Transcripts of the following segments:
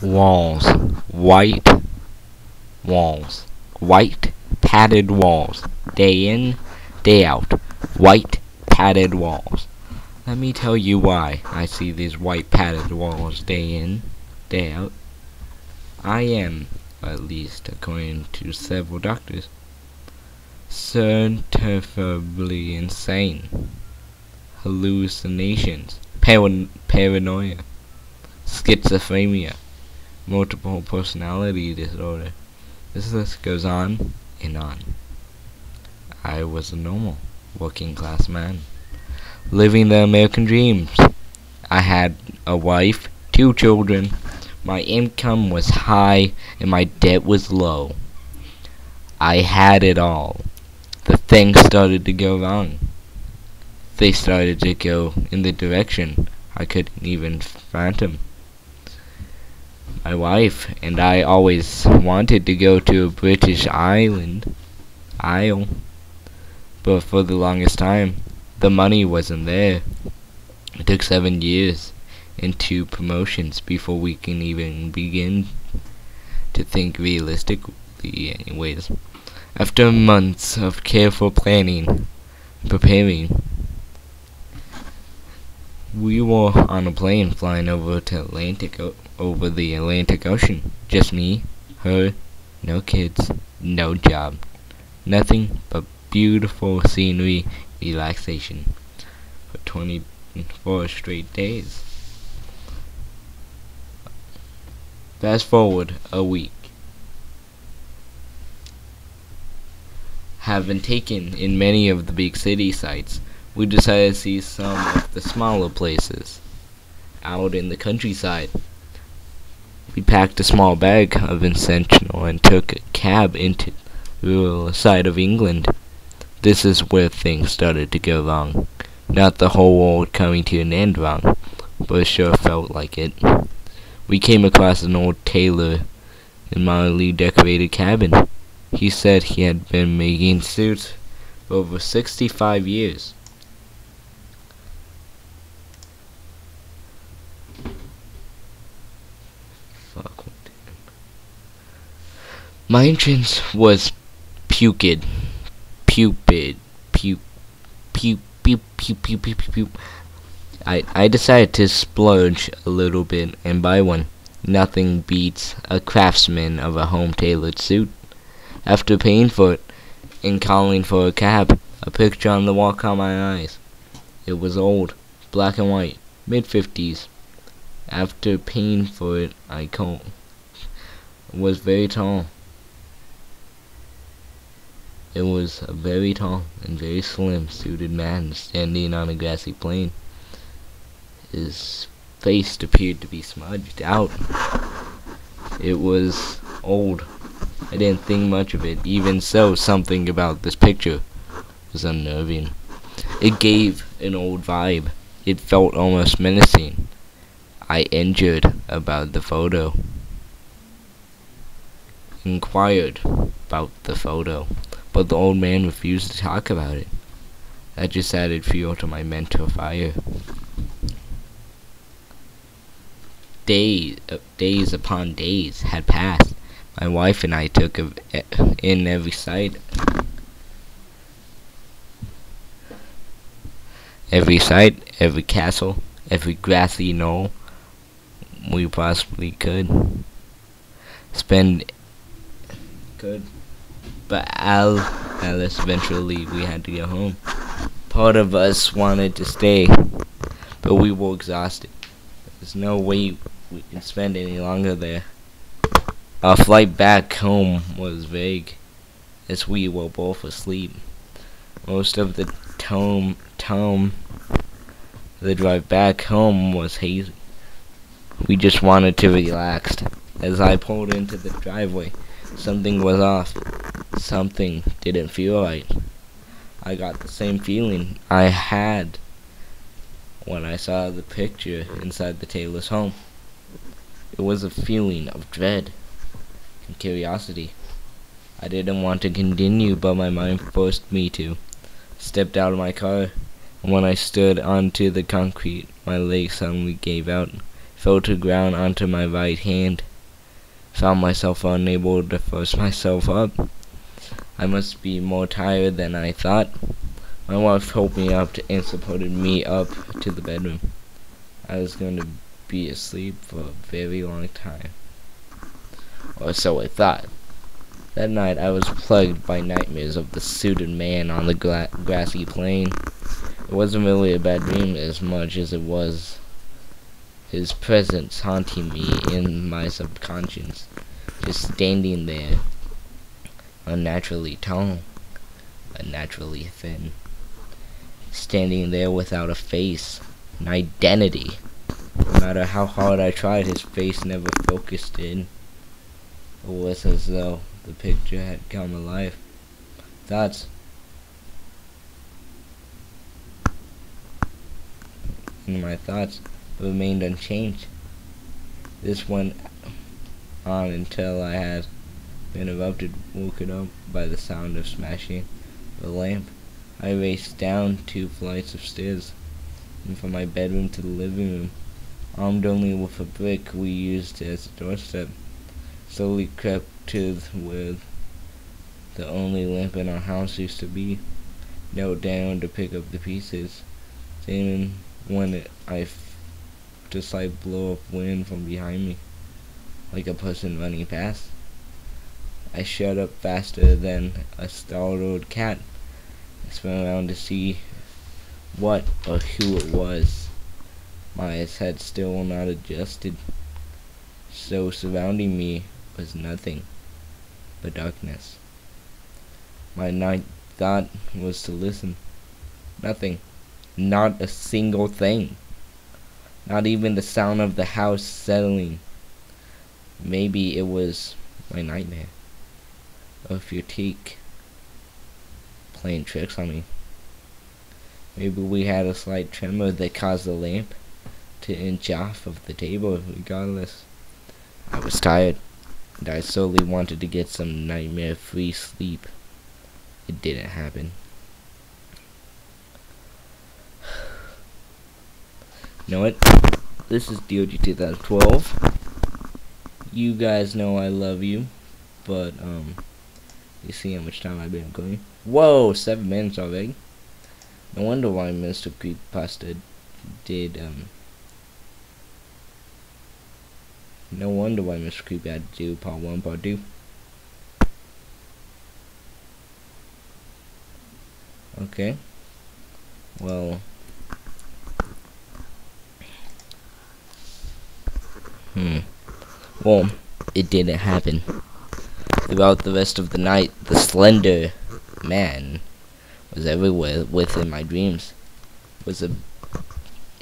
Walls. White walls. White padded walls. Day in, day out. White padded walls. Let me tell you why I see these white padded walls day in, day out. I am, at least according to several doctors, certifiably insane. Hallucinations, paranoia, schizophrenia, multiple personality disorder. This list goes on and on. I was a normal, working class man, living the American dreams. I had a wife, 2 children, my income was high, and my debt was low. I had it all. The things started to go wrong. They started to go in the direction I couldn't even fathom. My wife and I always wanted to go to a British Isle, but for the longest time, the money wasn't there. It took 7 years and 2 promotions before we can even begin to think realistically anyways. After months of careful planning and preparing, we were on a plane flying over the Atlantic Ocean. Just me, her, no kids, no job. Nothing but beautiful scenery, relaxation for 24 straight days. Fast forward a week. Having taken in many of the big city sites, we decided to see some of the smaller places out in the countryside. We packed a small bag of essential and took a cab into the rural side of England. This is where things started to go wrong. Not the whole world coming to an end wrong, but it sure felt like it. We came across an old tailor in mildly decorated cabin. He said he had been making suits for over 65 years. My entrance was pupid. I decided to splurge a little bit and buy one. Nothing beats a craftsman of a home-tailored suit. After paying for it and calling for a cab, a picture on the wall caught my eyes. It was old, black and white, mid-50s. After paying for it, was very tall. It was a very tall and very slim suited man standing on a grassy plain. His face appeared to be smudged out. It was old. I didn't think much of it. Even so, something about this picture was unnerving. It gave an old vibe. It felt almost menacing. I inquired about the photo. But the old man refused to talk about it. That just added fuel to my mental fire. Days upon days had passed. My wife and I took in every sight, every castle, every grassy knoll we possibly could. But Alice, eventually we had to go home. Part of us wanted to stay, but we were exhausted. There's no way we could spend any longer there. Our flight back home was vague, as we were both asleep. Most of the the drive back home was hazy. We just wanted to relax. As I pulled into the driveway, something was off. Something didn't feel right. I got the same feeling I had when I saw the picture inside the tailor's home. It was a feeling of dread and curiosity. I didn't want to continue, but my mind forced me to. Stepped out of my car, and when I stood onto the concrete, my legs suddenly gave out, fell to the ground onto my right hand, Found myself unable to force myself up. I must be more tired than I thought. My wife helped me up and supported me up to the bedroom. I was going to be asleep for a very long time. Or so I thought. That night I was plagued by nightmares of the suited man on the grassy plain. It wasn't really a bad dream as much as it was his presence haunting me in my subconscious. Just standing there, unnaturally tall, unnaturally thin. Standing there without a face, an identity. No matter how hard I tried, his face never focused in. It was as though the picture had come alive. Thoughts and my thoughts remained unchanged. This went on until I had been woken up by the sound of smashing the lamp. I raced down 2 flights of stairs and from my bedroom to the living room, armed only with a brick we used as a doorstep. Slowly crept to where the only lamp in our house used to be. Knelt down to pick up the pieces. Then when I just like blow up wind from behind me, like a person running past. I shut up faster than a startled cat. I spun around to see what or who it was. My eyes had still not adjusted, so surrounding me was nothing but darkness. My night thought was to listen. Nothing. Not a single thing. Not even the sound of the house settling. Maybe it was my nightmare. Or fatigue playing tricks on me. Maybe we had a slight tremor that caused the lamp to inch off of the table. Regardless, I was tired, and I solely wanted to get some nightmare-free sleep. It didn't happen. You know what? This is DOG 2012. You guys know I love you, but you see how much time I've been going. Whoa, 7 minutes already. No wonder why Mr. Creepypasta did no wonder why Mr. Creepy had to do part 1, part 2. Okay. Well. Well, it didn't happen. Throughout the rest of the night, the slender man was everywhere within my dreams.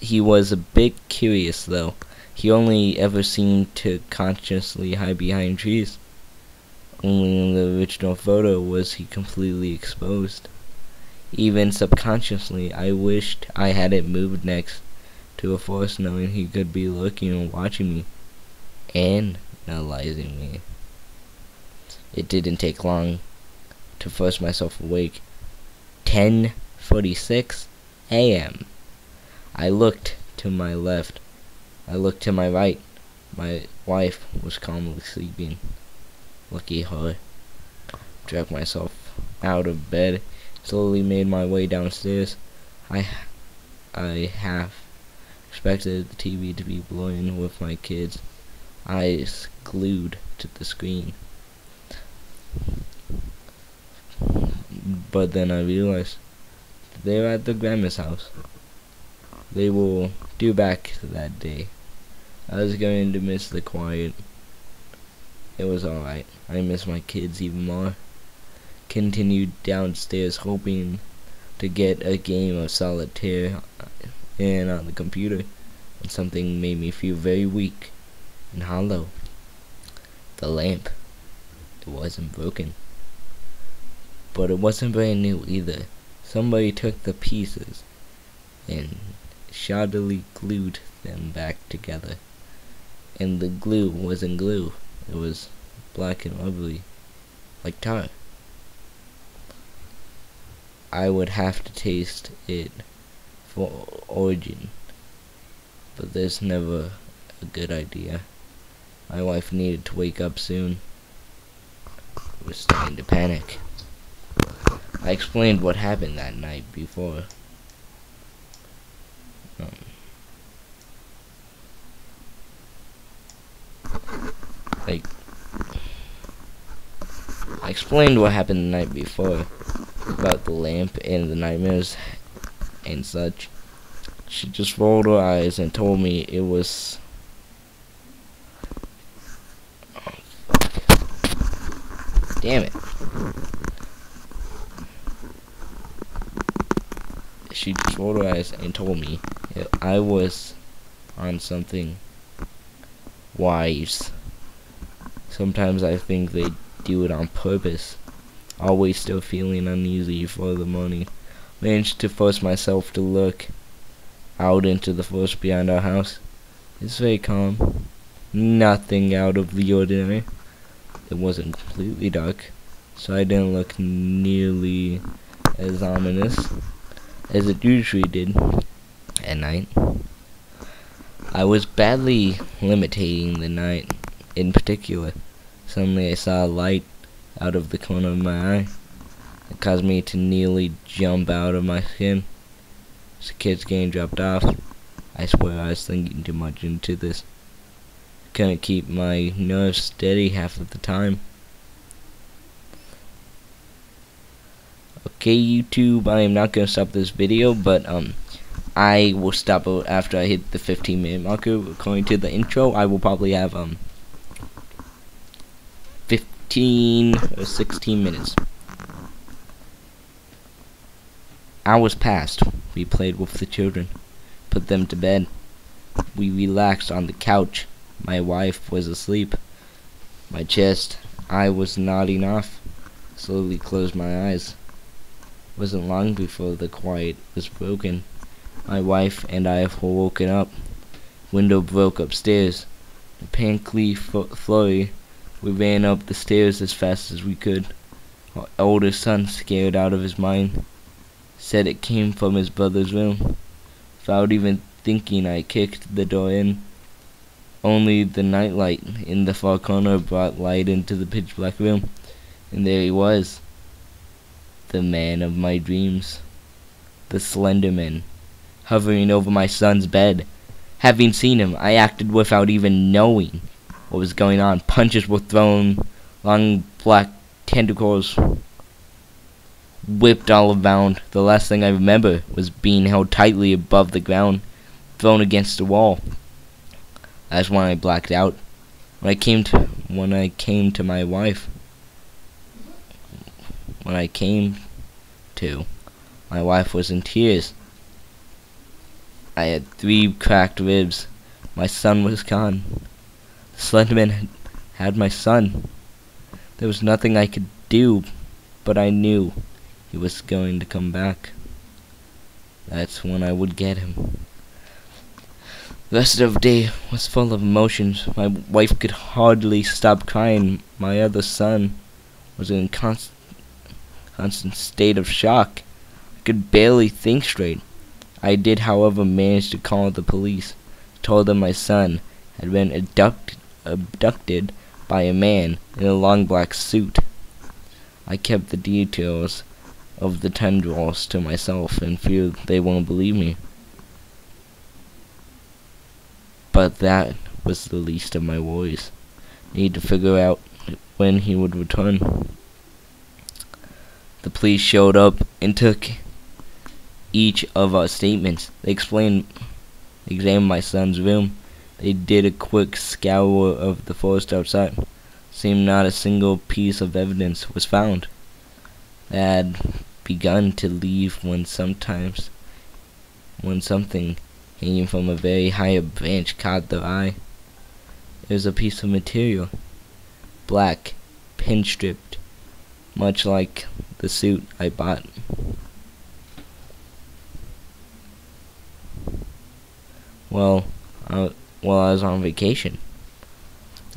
He was a bit curious, though. He only ever seemed to consciously hide behind trees. Only in the original photo was he completely exposed. Even subconsciously, I wished I hadn't moved next to a forest, knowing he could be looking and watching me, analyzing me. It didn't take long to force myself awake. 10:46 a.m. I looked to my left. I looked to my right. My wife was calmly sleeping. Lucky her. Dragged myself out of bed. Slowly made my way downstairs. I half expected the TV to be blowing with my kids' eyes glued to the screen. But then I realized they were at the grandma's house. They will do back to that day. I was going to miss the quiet. It was alright. I missed my kids even more. Continued downstairs hoping to get a game of solitaire in on the computer, and something made me feel very weak and hollow. The lamp. It wasn't broken. But it wasn't brand new either. Somebody took the pieces and shoddily glued them back together. And the glue wasn't glue. It was black and ugly, like tar. I would have to taste it for origin, but there's never a good idea. My wife needed to wake up soon. I was starting to panic. I explained what happened that night before. I explained what happened the night before about the lamp and the nightmares and such. She just rolled her eyes and told me it was... Oh, fuck. Damn it. She just rolled her eyes and told me I was on something wise. Sometimes I think they do it on purpose. Always still feeling uneasy for the money. Managed to force myself to look out into the forest beyond our house. It's very calm. Nothing out of the ordinary. It wasn't completely dark, so I didn't look nearly as ominous as it usually did at night. I was badly limiting the night in particular. Suddenly I saw a light out of the corner of my eye. It caused me to nearly jump out of my skin. As the kids' game dropped off, I swear I was thinking too much into this. I couldn't keep my nerves steady half of the time. Okay, YouTube, I am not going to stop this video, but I will stop after I hit the 15-minute marker. According to the intro, I will probably have 15 or 16 minutes. Hours passed. We played with the children, put them to bed. We relaxed on the couch. My wife was asleep. My chest, I was nodding off. Slowly closed my eyes. It wasn't long before the quiet was broken. My wife and I were woken up. Window broke upstairs. A panically flurry. We ran up the stairs as fast as we could. Our older son, scared out of his mind, said it came from his brother's room. Without even thinking, I kicked the door in. Only the nightlight in the far corner brought light into the pitch-black room, and there he was, the man of my dreams, the Slender Man, hovering over my son's bed. Having seen him, I acted without even knowing what was going on. Punches were thrown, long black tentacles whipped all around. The last thing I remember was being held tightly above the ground, thrown against the wall. That's when I blacked out. When I came to my wife, my wife was in tears. I had 3 cracked ribs. My son was gone. The Slenderman had my son. There was nothing I could do, but I knew he was going to come back. That's when I would get him. The rest of the day was full of emotions. My wife could hardly stop crying. My other son was in a constant state of shock. I could barely think straight. I did, however, manage to call the police. Told them my son had been abducted by a man in a long black suit. I kept the details of the tendrils to myself and feared they won't believe me. But that was the least of my worries. I need to figure out when he would return. The police showed up and took each of our statements. They examined my son's room. They did a quick scour of the forest outside. Seemed not a single piece of evidence was found. They had begun to leave when something hanging from a very high branch caught their eye. It was a piece of material, black, pin-stripped, much like the suit I bought. While I was on vacation,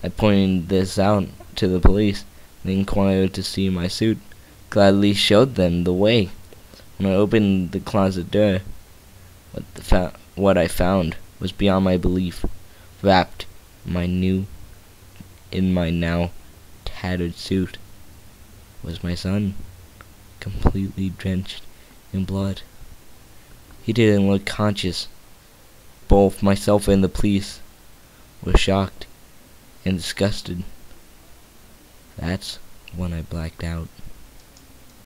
I pointed this out to the police. They inquired to see my suit. Gladly showed them the way. When I opened the closet door, what I found was beyond my belief. Wrapped in my new in my now tattered suit was my son, completely drenched in blood. He didn't look conscious. Both myself and the police were shocked and disgusted. That's when I blacked out.